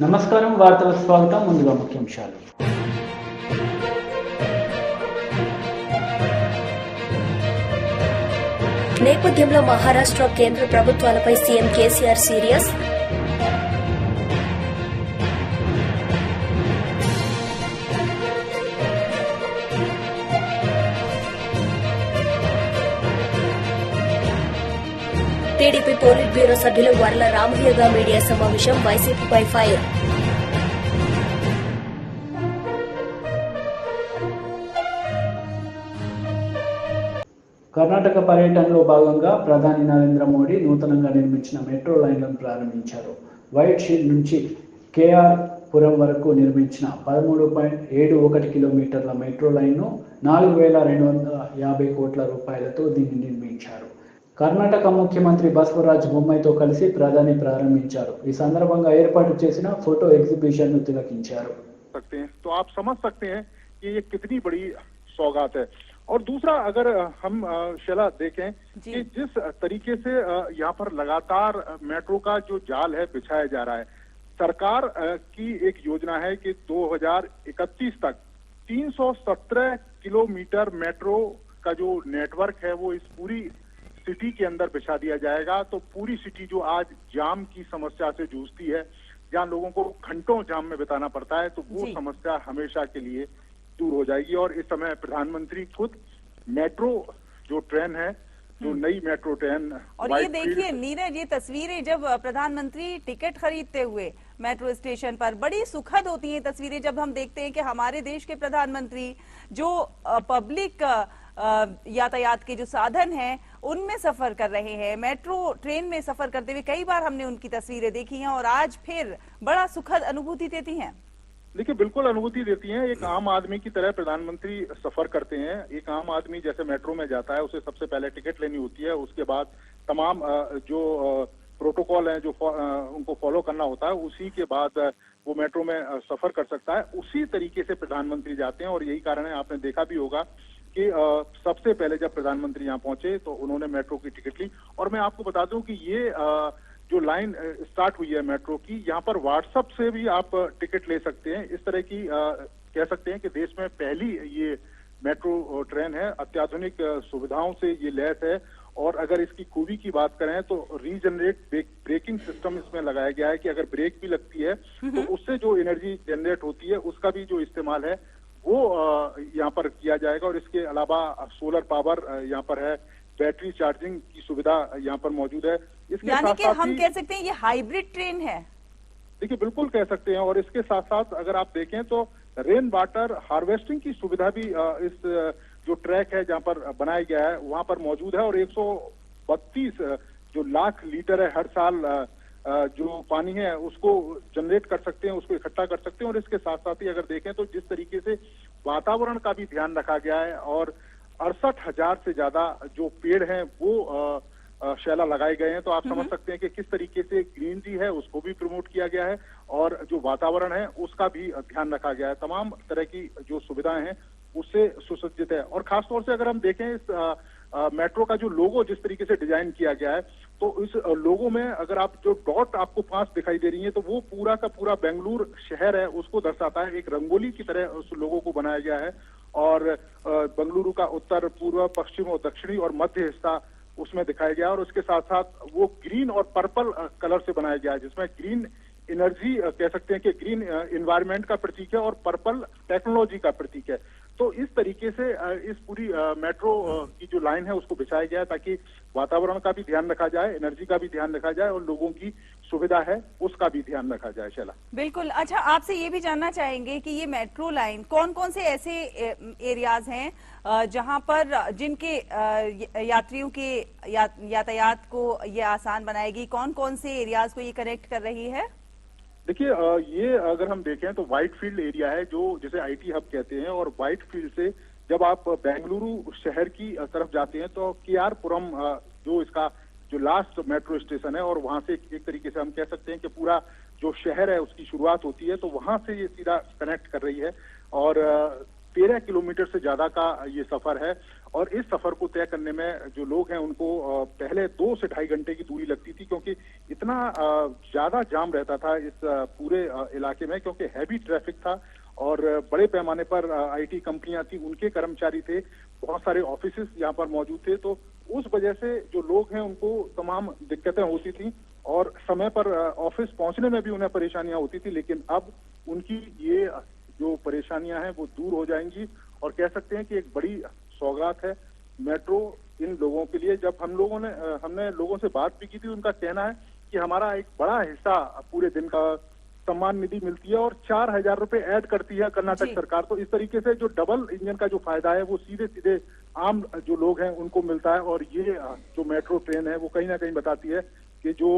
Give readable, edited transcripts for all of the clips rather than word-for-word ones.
నమస్కారం వార్తలకు స్వాగతం. ముందుగా ముఖ్యాంశాలు. నేపథ్యంలో మహారాష్ట్ర కేంద్ర ప్రభుత్వాలపై CM KCR serious. TDP polit bureau సభ్యులు వర్ల రామయ్యగా మీడియా సమావేశం, వైసీపీపై ఫైర్. కర్ణాటక పర్యటనలో భాగంగా ప్రధాని నరేంద్ర మోడీ నూతనంగా నిర్మించిన మెట్రో లైన్లను ప్రారంభించారు. వైట్ షీల్డ్ నుంచి కేఆర్ పురం వరకు నిర్మించిన 13.71 కిలోమీటర్ల మెట్రో లైన్ను 4,250 కోట్ల రూపాయలతో దీన్ని నిర్మించారు. కర్ణాటక ముఖ్యమంత్రి బసవరాజ్ బొమ్మైతో కలిసి ప్రధాని ప్రారంభించారు. ఈ సందర్భంగా ఏర్పాటు చేసిన ఫోటో ఎగ్జిబిషన్ ను తిలకించారు. तो आप समझ सकते हैं कि ये कितनी बड़ी सौगात है। और दूसरा, अगर हम शैला देखें कि जिस तरीके से यहाँ पर लगातार मेट्रो का जो जाल है बिछाया जा रहा है, सरकार की एक योजना है कि 2031 तक 317 किलोमीटर मेट्रो का जो नेटवर्क है वो इस पूरी सिटी के अंदर बिछा दिया जाएगा। तो पूरी सिटी जो आज जाम की समस्या से जूझती है, जहाँ लोगों को घंटों जाम में बिताना पड़ता है, तो वो समस्या हमेशा के लिए दूर हो जाएगी। और इस समय प्रधानमंत्री खुद मेट्रो जो ट्रेन है, जो नई मेट्रो ट्रेन, और ये देखिए नीरज, ये तस्वीरें जब प्रधानमंत्री टिकट खरीदते हुए मेट्रो स्टेशन पर, बड़ी सुखद होती हैं तस्वीरें जब हम देखते हैं कि हमारे देश के प्रधानमंत्री जो पब्लिक यातायात के जो साधन हैं उनमें सफर कर रहे हैं, मेट्रो ट्रेन में सफर करते हुए कई बार हमने उनकी तस्वीरें देखी हैं और आज फिर बड़ा सुखद अनुभूति देती हैं। देखिए, बिल्कुल अनुभूति देती हैं। एक आम आदमी की तरह प्रधानमंत्री सफर करते हैं। एक आम आदमी जैसे मेट्रो में जाता है, उसे सबसे पहले टिकट लेनी होती है, उसके बाद तमाम जो प्रोटोकॉल हैं जो उनको फॉलो करना होता है, उसी के बाद वो मेट्रो में सफर कर सकता है। उसी तरीके से प्रधानमंत्री जाते हैं और यही कारण है, आपने देखा भी होगा कि सबसे पहले जब प्रधानमंत्री यहाँ पहुंचे तो उन्होंने मेट्रो की टिकट ली। और मैं आपको बता दूं कि ये जो लाइन स्टार्ट हुई है मेट्रो की, यहाँ पर व्हाट्सएप से भी आप टिकट ले सकते हैं। इस तरह की कह सकते हैं कि देश में पहली ये मेट्रो ट्रेन है। अत्याधुनिक सुविधाओं से ये लैस है। और अगर इसकी खूबी की बात करें तो रीजनरेट ब्रेकिंग सिस्टम इसमें लगाया गया है कि अगर ब्रेक भी लगती है तो उससे जो एनर्जी जनरेट होती है उसका भी जो इस्तेमाल है वो यहाँ पर किया जाएगा। और इसके अलावा सोलर पावर यहाँ पर है, बैटरी चार्जिंग की सुविधा यहाँ पर मौजूद है। इसके यानी साथ कि साथ हम कह सकते हैं ये हाइब्रिड ट्रेन है। देखिए, बिल्कुल कह सकते हैं। और इसके साथ साथ अगर आप देखें तो रेन वाटर हार्वेस्टिंग की सुविधा भी इस जो ट्रैक है जहाँ पर बनाया गया है वहां पर मौजूद है। और 132 जो लाख लीटर है हर साल जो पानी है उसको जनरेट कर सकते हैं, उसको इकट्ठा कर सकते हैं। और इसके साथ साथ ही अगर देखें तो जिस तरीके से वातावरण का भी ध्यान रखा गया है और 68,000 से ज्यादा जो पेड़ हैं वो शैला लगाए गए हैं, तो आप समझ सकते हैं कि किस तरीके से ग्रीनरी है उसको भी प्रमोट किया गया है और जो वातावरण है उसका भी ध्यान रखा गया है। तमाम तरह की जो सुविधाएं हैं उससे सुसज्जित है। और खासतौर से अगर हम देखें इस मेट्रो का जो लोगो जिस तरीके से डिजाइन किया गया है, तो इस लोगो में अगर आप जो डॉट आपको 5 दिखाई दे रही है तो वो पूरा का पूरा बेंगलुरु शहर है उसको दर्शाता है। एक रंगोली की तरह उस लोगो को बनाया गया है। और बेंगलुरु का उत्तर, पूर्व, पश्चिम और दक्षिणी और मध्य हिस्सा उसमें दिखाया गया। और उसके साथ साथ वो ग्रीन और पर्पल कलर से बनाया गया है, जिसमें ग्रीन एनर्जी कह सकते हैं कि ग्रीन एनवायरनमेंट का प्रतीक है और पर्पल टेक्नोलॉजी का प्रतीक है। तो इस तरीके से इस पूरी मेट्रो की जो लाइन है उसको बिछाया गया है ताकि वातावरण का भी ध्यान रखा जाए, एनर्जी का भी ध्यान रखा जाए और लोगों की सुविधा है उसका भी ध्यान रखा जाए। शैला, बिल्कुल। अच्छा, आपसे ये भी जानना चाहेंगे कि ये मेट्रो लाइन कौन कौन से ऐसे एरियाज हैं जहां पर जिनके यात्रियों के यातायात को ये आसान बनाएगी, कौन कौन से एरियाज को ये कनेक्ट कर रही है? देखिए, ये अगर हम देखें तो व्हाइट फील्ड एरिया है जो जिसे आईटी हब कहते हैं। और व्हाइट फील्ड से जब आप बेंगलुरु शहर की तरफ जाते हैं तो केआर पुरम जो इसका जो लास्ट मेट्रो स्टेशन है और वहां से एक तरीके से हम कह सकते हैं कि पूरा जो शहर है उसकी शुरुआत होती है, तो वहां से ये सीधा कनेक्ट कर रही है। और 13 किलोमीटर से ज्यादा का ये सफर है। और इस सफर को तय करने में जो लोग हैं उनको पहले 2 से ढाई घंटे की दूरी लगती थी, क्योंकि इतना ज्यादा जाम रहता था इस पूरे इलाके में, क्योंकि हैवी ट्रैफिक था और बड़े पैमाने पर आईटी कंपनियां थी, उनके कर्मचारी थे, बहुत सारे ऑफिसेस यहाँ पर मौजूद थे। तो उस वजह से जो लोग हैं उनको तमाम दिक्कतें होती थी और समय पर ऑफिस पहुंचने में भी उन्हें परेशानियां होती थी। लेकिन अब उनकी ये जो परेशानियां हैं वो दूर हो जाएंगी और कह सकते हैं कि एक बड़ी सौगात है मेट्रो इन लोगों के लिए। जब हमने लोगों से बात भी की थी, उनका कहना है कि हमारा एक बड़ा हिस्सा पूरे दिन का सम्मान निधि मिलती है और 4,000 रुपए ऐड करती है कर्नाटक सरकार। तो इस तरीके से जो डबल इंजन का जो फायदा है वो सीधे सीधे आम जो लोग हैं उनको मिलता है। और ये जो मेट्रो ट्रेन है वो कहीं ना कहीं बताती है कि जो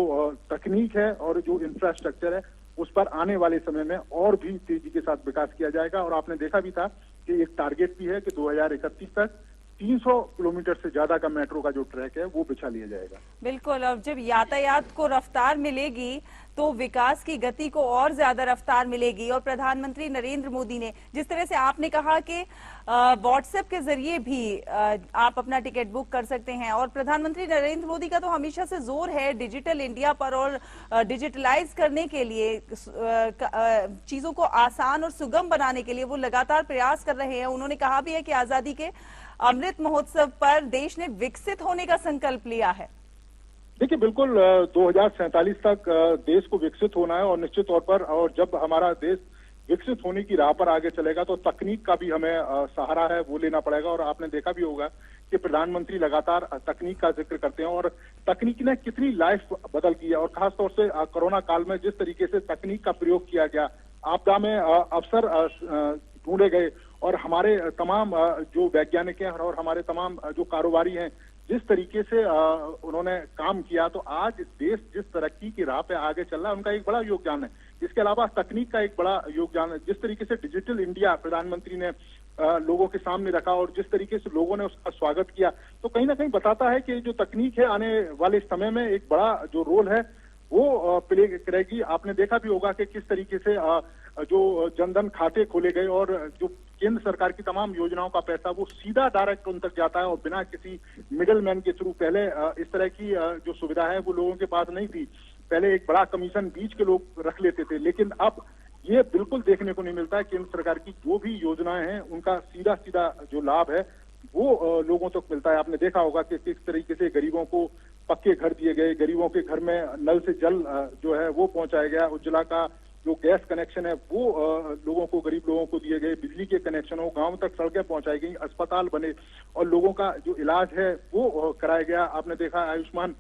तकनीक है और जो इंफ्रास्ट्रक्चर है उस पर आने वाले समय में और भी तेजी के साथ विकास किया जाएगा। और आपने देखा भी था कि एक टारगेट भी है कि 2031 तक 300 किलोमीटर से ज्यादा का मेट्रो का जो ट्रैक है वो बिछा लिया जाएगा। बिल्कुल, और जब यातायात को रफ्तार मिलेगी तो विकास की गति को और ज्यादा रफ्तार मिलेगी। और प्रधानमंत्री नरेंद्र मोदी ने जिस तरह से आपने कहा कि व्हाट्सएप के जरिए भी आप अपना टिकट बुक कर सकते हैं, और प्रधानमंत्री नरेंद्र मोदी का तो हमेशा से जोर है डिजिटल इंडिया पर और डिजिटलाइज करने के लिए, चीजों को आसान और सुगम बनाने के लिए वो लगातार प्रयास कर रहे हैं। उन्होंने कहा भी है कि आजादी के अमृत महोत्सव पर देश ने विकसित होने का संकल्प लिया है। देखिए, बिल्कुल 2047 तक देश को विकसित होना है और निश्चित तौर पर, और जब हमारा देश विकसित होने की राह पर आगे चलेगा तो तकनीक का भी हमें सहारा है वो लेना पड़ेगा। और आपने देखा भी होगा कि प्रधानमंत्री लगातार तकनीक का जिक्र करते हैं और तकनीक ने कितनी लाइफ बदल की है। और खासतौर से कोरोना काल में जिस तरीके से तकनीक का प्रयोग किया गया, आपदा में अवसर ढूंढे गए और हमारे तमाम जो वैज्ञानिक हैं और हमारे तमाम जो कारोबारी हैं जिस तरीके से उन्होंने काम किया, तो आज देश जिस तरक्की की राह पे आगे चल रहा है उनका एक बड़ा योगदान है। इसके अलावा तकनीक का एक बड़ा योगदान है। जिस तरीके से डिजिटल इंडिया प्रधानमंत्री ने लोगों के सामने रखा और जिस तरीके से लोगों ने उसका स्वागत किया, तो कहीं ना कहीं बताता है कि जो तकनीक है आने वाले समय में एक बड़ा जो रोल है वो प्ले करेगी। आपने देखा भी होगा कि किस तरीके से जो जनधन खाते खोले गए और जो केंद्र सरकार की तमाम योजनाओं का पैसा वो सीधा डायरेक्ट उन तक जाता है और बिना किसी मिडल मैन के थ्रू। पहले इस तरह की जो सुविधा है वो लोगों के पास नहीं थी। पहले एक बड़ा कमीशन बीच के लोग रख लेते थे, लेकिन अब ये बिल्कुल देखने को नहीं मिलता है। केंद्र सरकार की जो भी योजनाएं हैं उनका सीधा सीधा जो लाभ है वो लोगों तक मिलता है। आपने देखा होगा कि किस तरीके से गरीबों को पक्के घर दिए गए, गरीबों के घर में नल से जल जो है वो पहुंचाया गया, उज्ज्वला का जो गैस कनेक्शन है वो लोगों को, गरीब लोगों को दिए गए, बिजली के कनेक्शन हो, गांव तक सड़कें पहुंचाई गई, अस्पताल बने और लोगों का जो इलाज है वो कराया गया। आपने देखा आयुष्मान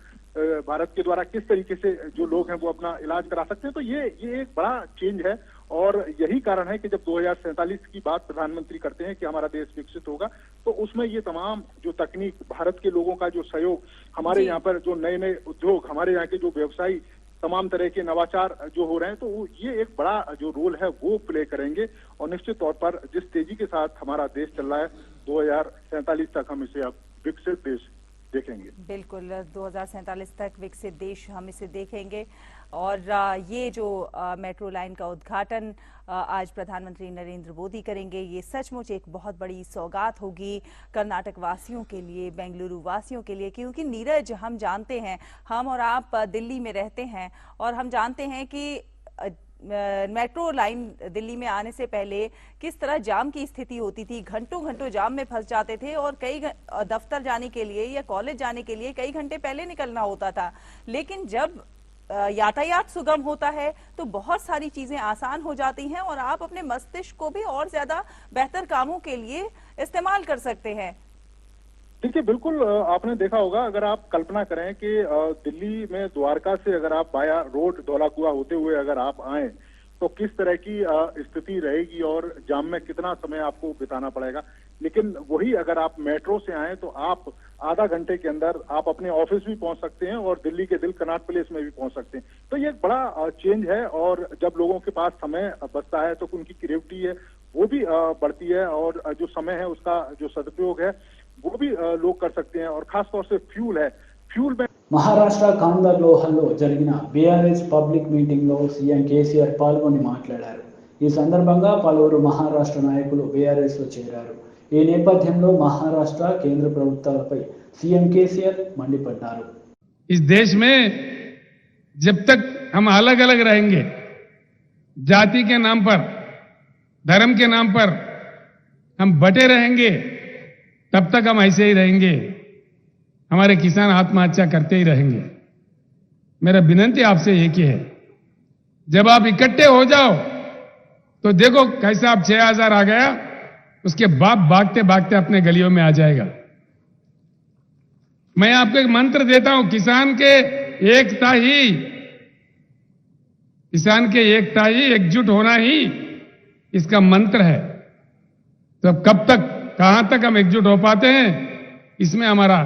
भारत के द्वारा किस तरीके से जो लोग हैं वो अपना इलाज करा सकते हैं। तो ये एक बड़ा चेंज है और यही कारण है कि जब 2047 की बात प्रधानमंत्री करते हैं कि हमारा देश विकसित होगा, तो उसमें ये तमाम जो तकनीक, भारत के लोगों का जो सहयोग, हमारे यहाँ पर जो नए नए उद्योग, हमारे यहाँ के जो व्यवसायी, तमाम तरह के नवाचार जो हो रहे हैं, तो ये एक बड़ा जो रोल है वो प्ले करेंगे। और निश्चित तौर पर जिस तेजी के साथ हमारा देश चल रहा है, 2047 तक हम इसे अब विकसित देश देखेंगे। बिल्कुल, 2047 तक विकसित देश हम इसे देखेंगे। और ये जो मेट्रो लाइन का उद्घाटन आज प्रधानमंत्री नरेंद्र मोदी करेंगे, ये सचमुच एक बहुत बड़ी सौगात होगी कर्नाटक वासियों के लिए, बेंगलुरु वासियों के लिए। क्योंकि नीरज, हम जानते हैं, हम और आप दिल्ली में रहते हैं और हम जानते हैं कि मेट्रो लाइन दिल्ली में आने से पहले किस तरह जाम की स्थिति होती थी। घंटों घंटों जाम में फंस जाते थे और कई दफ्तर जाने के लिए या कॉलेज जाने के लिए कई घंटे पहले निकलना होता था। लेकिन जब यातायात सुगम होता है तो बहुत सारी चीजें आसान हो जाती हैं और आप अपने मस्तिष्क को भी और ज्यादा बेहतर कामों के लिए इस्तेमाल कर सकते हैं। देखिए, बिल्कुल आपने देखा होगा, अगर आप कल्पना करें कि दिल्ली में द्वारका से अगर आप बाया रोड धौलाकुआं होते हुए अगर आप आए तो किस तरह की स्थिति रहेगी और जाम में कितना समय आपको बिताना पड़ेगा। लेकिन वही अगर आप मेट्रो से आए तो आप आधा घंटे के अंदर आप अपने ऑफिस भी पहुंच सकते हैं और दिल्ली के दिल कनॉट प्लेस में भी पहुंच सकते हैं। तो ये एक बड़ा चेंज है और जब लोगों के पास समय बचता है तो उनकी क्रिएटिविटी है वो भी बढ़ती है और जो समय है उसका जो सदुपयोग है वो भी लोग कर सकते हैं। और खासतौर से फ्यूल है, फ्यूल में మహారాష్ట్ర కాందర్లోహల్లో జరిగిన బీఆర్ఎస్ పబ్లిక్ మీటింగ్లో సీఎం కేసీఆర్ పాల్గొని మాట్లాడారు. ఈ సందర్భంగా పలువురు మహారాష్ట్ర నాయకులు బీఆర్ఎస్లో చేరారు. ఈ నేపథ్యంలో మహారాష్ట్ర కేంద్ర ప్రభుత్వాలపై సీఎం కేసీఆర్ మండిపడ్డారు. इस देश में जब तक हम अलग अलग रहेंगे, जाति के नाम पर, धर्म के नाम पर हम बटे रहेंगे, तब तक हम ऐसे ही रहेंगे. हमारे किसान आत्महत्या करते ही रहेंगे. मेरा विनती आपसे एक ही है, जब आप इकट्ठे हो जाओ तो देखो कैसा आप 6000 आ गया, उसके बाप भागते भागते अपने गलियों में आ जाएगा. मैं आपको एक मंत्र देता हूं, किसान के एकता ही एकजुट होना ही इसका मंत्र है. तो कब तक, कहां तक हम एकजुट हो पाते हैं, इसमें हमारा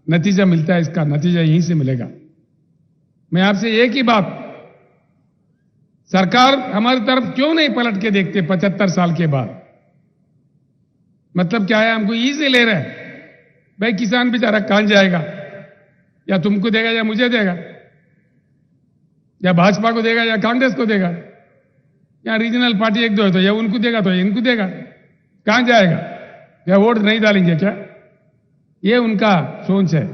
नतीजा मिलता है. इसका नतीजा यहीं से मिलेगा. मैं आपसे एक ही बात, सरकार हमारी तरफ क्यों नहीं पलट के देखते 75 साल के बाद? मतलब क्या है, हमको इजी ले रहे हैं. भाई किसान बेचारा कहां जाएगा, या तुमको देगा या मुझे देगा, या भाजपा को देगा या कांग्रेस को देगा, या रीजनल पार्टी एक दो है तो या उनको देगा तो इनको देगा, कहां जाएगा? या वोट नहीं डालेंगे क्या? ये उनका सोच है.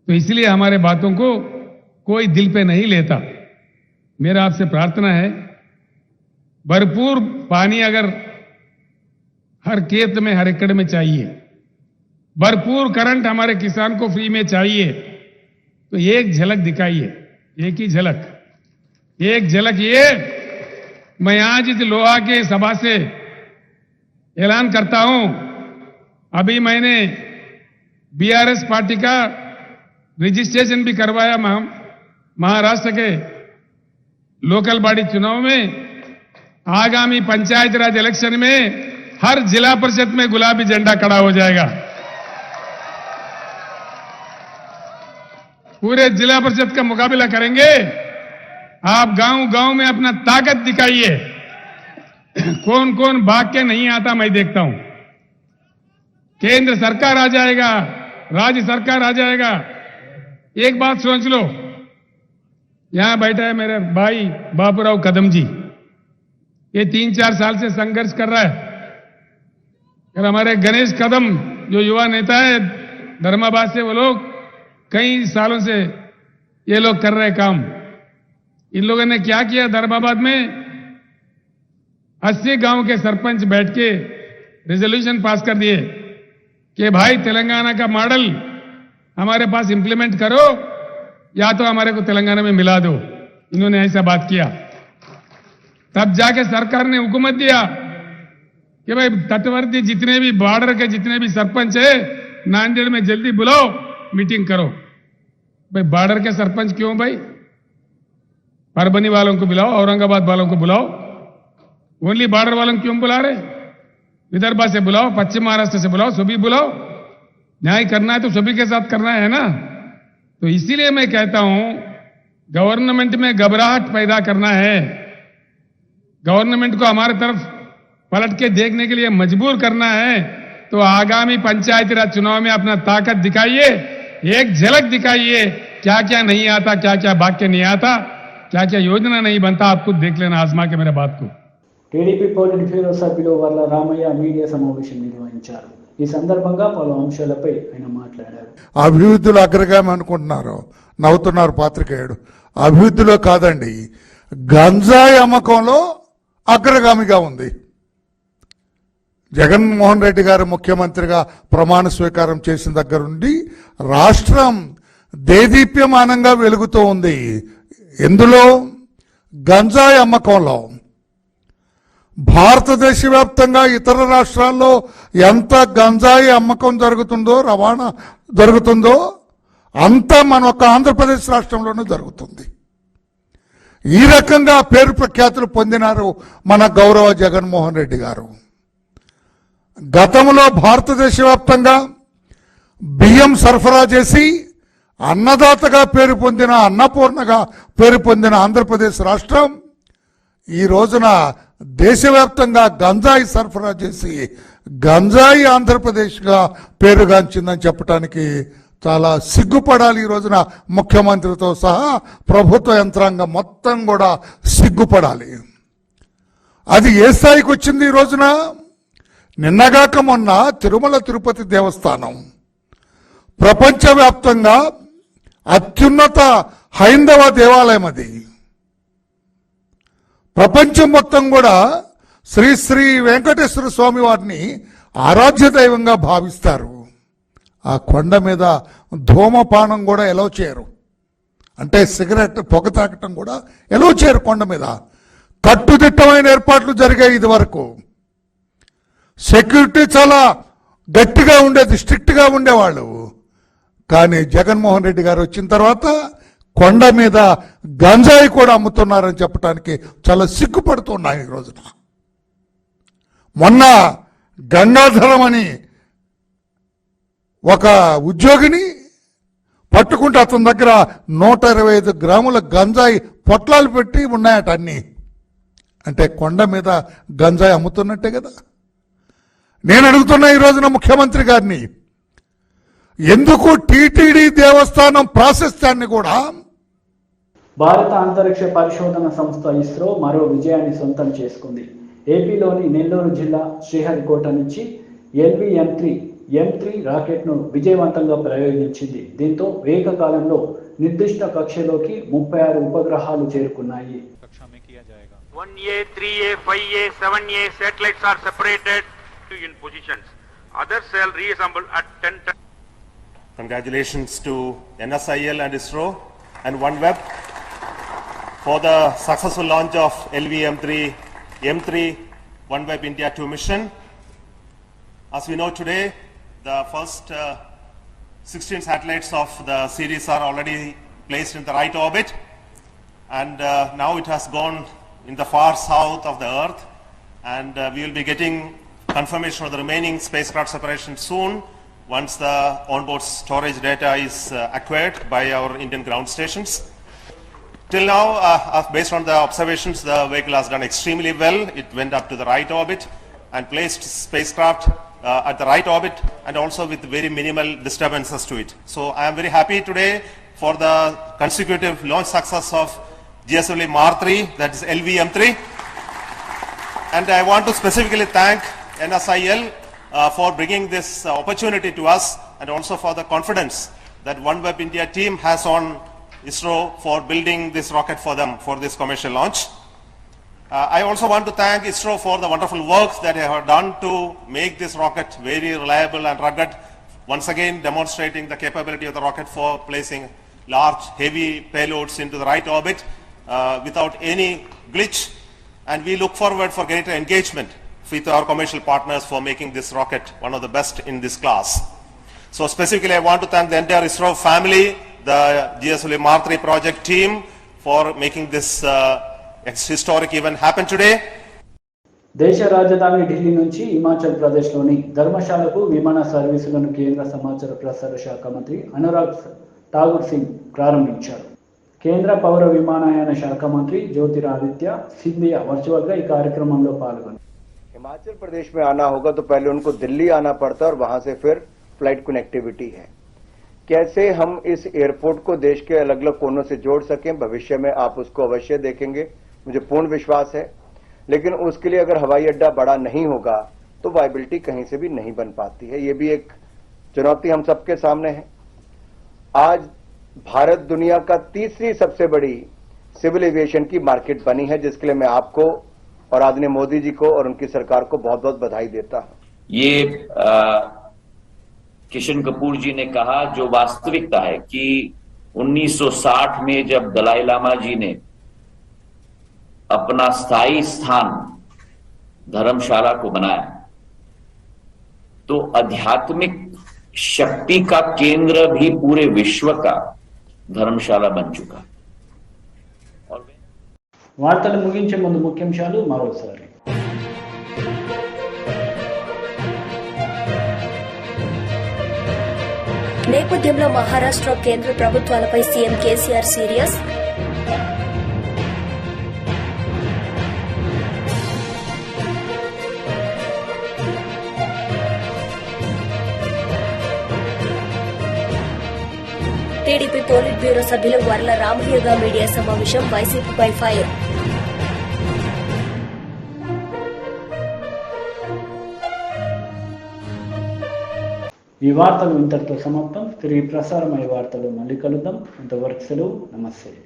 तो इसलिए हमारे बातों को कोई दिल पे नहीं लेता. मेरा आपसे प्रार्थना है, भरपूर पानी अगर हर खेत में, हर एकड़ में चाहिए, भरपूर करंट हमारे किसान को फ्री में चाहिए, तो एक झलक दिखाइए, एक ही झलक, एक झलक. ये मैं आज इस लोहा के सभा से ऐलान करता हूं, अभी मैंने बीआरएस पार्टी का रजिस्ट्रेशन भी करवाया. महाराष्ट्र के लोकल बॉडी चुनाव में, आगामी पंचायत राज इलेक्शन में हर जिला परिषद में गुलाबी झंडा खड़ा हो जाएगा. पूरे जिला परिषद का मुकाबला करेंगे. आप गांव गांव में अपना ताकत दिखाइए. कौन कौन भाग के नहीं आता मैं देखता हूं. केंद्र सरकार आ जाएगा, राज्य सरकार आ जाएगा. एक बात सोच लो, यहां बैठा है मेरे भाई बाबूराव कदम जी, ये 3-4 साल से संघर्ष कर रहा है. और हमारे गणेश कदम जो युवा नेता है धर्माबाद से, वो लोग कई सालों से ये लोग कर रहे काम. इन लोगों ने क्या किया, धर्माबाद में 80 गांव के सरपंच बैठ के रेजोल्यूशन पास कर दिए कि भाई तेलंगाना का मॉडल हमारे पास इंप्लीमेंट करो, या तो हमारे को तेलंगाना में मिला दो. इन्होंने ऐसा बात किया. तब जाके सरकार ने हुकूमत दिया कि भाई तटवर्ती जितने भी, बॉर्डर के जितने भी सरपंच है, नांदेड़ में जल्दी बुलाओ, मीटिंग करो. भाई बॉर्डर के सरपंच क्यों भाई? परभनी वालों को बुलाओ, औरंगाबाद वालों को बुलाओ. ओनली बॉर्डर वालों को क्यों बुला रहे? विदर्भा से बुलाओ, पश्चिम महाराष्ट्र से बुलाओ, सभी बुलाओ. न्याय करना है तो सभी के साथ करना है ना. तो इसीलिए मैं कहता हूं, गवर्नमेंट में घबराहट पैदा करना है, गवर्नमेंट को हमारे तरफ पलट के देखने के लिए मजबूर करना है, तो आगामी पंचायती राज चुनाव में अपना ताकत दिखाइए, एक झलक दिखाइए. क्या क्या नहीं आता, क्या क्या वाक्य नहीं आता, क्या क्या योजना नहीं बनता, आप खुद देख लेना आजमा के मेरे बात को. టీడీపీ పోలిట్ బ్యూరో సభ్యులు వర్ల రామయ్య మీడియా సమావేశం నిర్వహించారు. ఈ సందర్భంగా పలు అంశాలపై ఆయన మాట్లాడారు. అభివృద్ధిలో అగ్రగామి అనుకుంటున్నారు, నవ్వుతున్నారు పాత్రికేయుడు. అభివృద్ధిలో కాదండి, గంజాయి అమ్మకంలో అగ్రగామిగా ఉంది. జగన్మోహన్ రెడ్డి గారు ముఖ్యమంత్రిగా ప్రమాణ స్వీకారం చేసిన దగ్గర నుండి రాష్ట్రం దేదీప్యమానంగా వెలుగుతూ ఉంది. ఎందులో? గంజాయి అమ్మకంలో. భారతదేశ వ్యాప్తంగా ఇతర రాష్ట్రాల్లో ఎంత గంజాయి అమ్మకం జరుగుతుందో, రవాణా జరుగుతుందో, అంతా మన ఒక ఆంధ్రప్రదేశ్ రాష్ట్రంలోనూ జరుగుతుంది. ఈ రకంగా పేరు ప్రఖ్యాతులు పొందినారు మన గౌరవ జగన్మోహన్ రెడ్డి గారు. గతంలో భారతదేశ వ్యాప్తంగా బియ్యం సరఫరా చేసి అన్నదాతగా పేరు పొందిన, అన్నపూర్ణగా పేరు పొందిన ఆంధ్రప్రదేశ్ రాష్ట్రం ఈ రోజున దేశవ్యాప్తంగా గంజాయి సరఫరా చేసి గంజాయి ఆంధ్రప్రదేశ్గా పేరుగాంచిందని చెప్పడానికి చాలా సిగ్గుపడాలి. ఈ రోజున ముఖ్యమంత్రితో సహా ప్రభుత్వ యంత్రాంగం మొత్తం కూడా సిగ్గుపడాలి. అది ఏ స్థాయికి వచ్చింది? ఈ రోజున నిన్నగాక మొన్న తిరుమల తిరుపతి దేవస్థానం ప్రపంచవ్యాప్తంగా అత్యున్నత హైందవ దేవాలయం. అది ప్రపంచం మొత్తం కూడా శ్రీ శ్రీ వెంకటేశ్వర స్వామి వారిని ఆరాధ్య దైవంగా భావిస్తారు. ఆ కొండ మీద ధూమపానం కూడా ఎలో చేయరు, అంటే సిగరెట్ పొగ తాగటం కూడా ఎలో చేయరు. కొండ మీద కట్టుదిట్టమైన ఏర్పాట్లు జరిగాయి. ఇది వరకు సెక్యూరిటీ చాలా గట్టిగా ఉండేది, స్ట్రిక్ట్గా ఉండేవాళ్ళు. కానీ జగన్మోహన్ రెడ్డి గారు వచ్చిన తర్వాత కొండ మీద గంజాయి కూడా అమ్ముతున్నారని చెప్పడానికి చాలా సిగ్గుపడుతున్నాయి ఈ రోజున. మొన్న గంగాధరం అని ఒక ఉద్యోగిని పట్టుకుంటే అతని దగ్గర 125 గ్రాముల గంజాయి పొట్లాలు పెట్టి ఉన్నాయట అన్ని. అంటే కొండ మీద గంజాయి అమ్ముతున్నట్టే కదా. నేను అడుగుతున్నా ఈ రోజున ముఖ్యమంత్రి గారిని, ఎందుకు టీటీడీ దేవస్థానం ప్రాశస్త్యాన్ని కూడా భారత అంతరిక్ష పరిశోధన సంస్థ ఇస్రో మరో విజయాన్ని సొంతం చేసుకుంది. ఏపీలోని నెల్లూరు జిల్లా శ్రీహరికోట నుంచి LV-M3 రాకెట్ను విజయవంతంగా ప్రయోగించింది. దీంతో ఏకకాలంలో నిర్దిష్ట కక్షలోకి 36 ఉపగ్రహాలు చేరుకున్నాయి. 1A, 3A, 5A, 7A satellites are separated in positions. Others shall reassemble at 10 Congratulations to NSIL and ISRO and OneWeb for the successful launch of LV-M3 OneWeb India 2 mission. As we know today, the first 16 satellites of the series are already placed in the right orbit, and now it has gone in the far south of the Earth, and we will be getting confirmation of the remaining spacecraft separation soon once the onboard storage data is acquired by our Indian ground stations. Till now, based on the observations, the vehicle has done extremely well. It went up to the right orbit and placed spacecraft at the right orbit, and also with very minimal disturbances to it. So I am very happy today for the consecutive launch success of GSLV Mark 3, that is LV-M3. And I want to specifically thank NSIL for bringing this opportunity to us, and also for the confidence that OneWeb India team has on ISRO for building this rocket for them for this commercial launch. I also want to thank ISRO for the wonderful work that they have done to make this rocket very reliable and rugged, once again demonstrating the capability of the rocket for placing large, heavy payloads into the right orbit without any glitch. And we look forward for greater engagement with our commercial partners for making this rocket one of the best in this class. So specifically, I want to thank the entire ISRO family, the GSLV Mark 3 project team for making this historic event happen today. దేశ రాజధాని ఢిల్లీ నుంచి హిమాచల్ ప్రదేశ్లోని ధర్మశాలకు విమాన సర్వీసులను కేంద్ర సమాచార ప్రసార శాఖ మంత్రి అనురాగ్ ఠాకూర్ సింగ్ ప్రారంభించారు. కేంద్ర పౌర విమానయాన శాఖ మంత్రి జ్యోతిరాదిత్య సింధియా వర్చువల్గా ఈ కార్యక్రమంలో పాల్గొన్నారు. हिमाचल प्रदेश में आना होगा तो पहले उनको दिल्ली आना पड़ता है और वहां से फिर फ्लाइट कनेक्टिविटी है. कैसे हम इस एयरपोर्ट को देश के अलग अलग कोनों से जोड़ सकें, भविष्य में आप उसको अवश्य देखेंगे, मुझे पूर्ण विश्वास है. लेकिन उसके लिए अगर हवाई अड्डा बड़ा नहीं होगा तो वायबिलिटी कहीं से भी नहीं बन पाती है. ये भी एक चुनौती हम सबके सामने है. आज भारत दुनिया का तीसरी सबसे बड़ी सिविल एविएशन की मार्केट बनी है, जिसके लिए मैं आपको और आदरणीय मोदी जी को और उनकी सरकार को बहुत बहुत बधाई देता हूं. ये किशन कपूर जी ने कहा जो वास्तविकता है कि 1960 में जब दलाई लामा जी ने अपना स्थायी स्थान धर्मशाला को बनाया तो आध्यात्मिक शक्ति का केंद्र भी पूरे विश्व का धर्मशाला बन चुका. వార్తలు ముగించే ముందు ముఖ్యాంశాలు మరోసారి. నేపథ్యంలో మహారాష్ట్ర కేంద్ర ప్రభుత్వాలపై CM KCR serious. TDP polit bureau సభ్యులు వర్ల రామయ్యగా మీడియా సమావేశం వైసీపీపై ఫైర్. ఈ వార్తలు ఇంతటితో సమాప్తం. తిరిగి ప్రసారమయ్యే వార్తలు మళ్ళీ కలుద్దాం. అంతవరకు సెలవు. నమస్తే.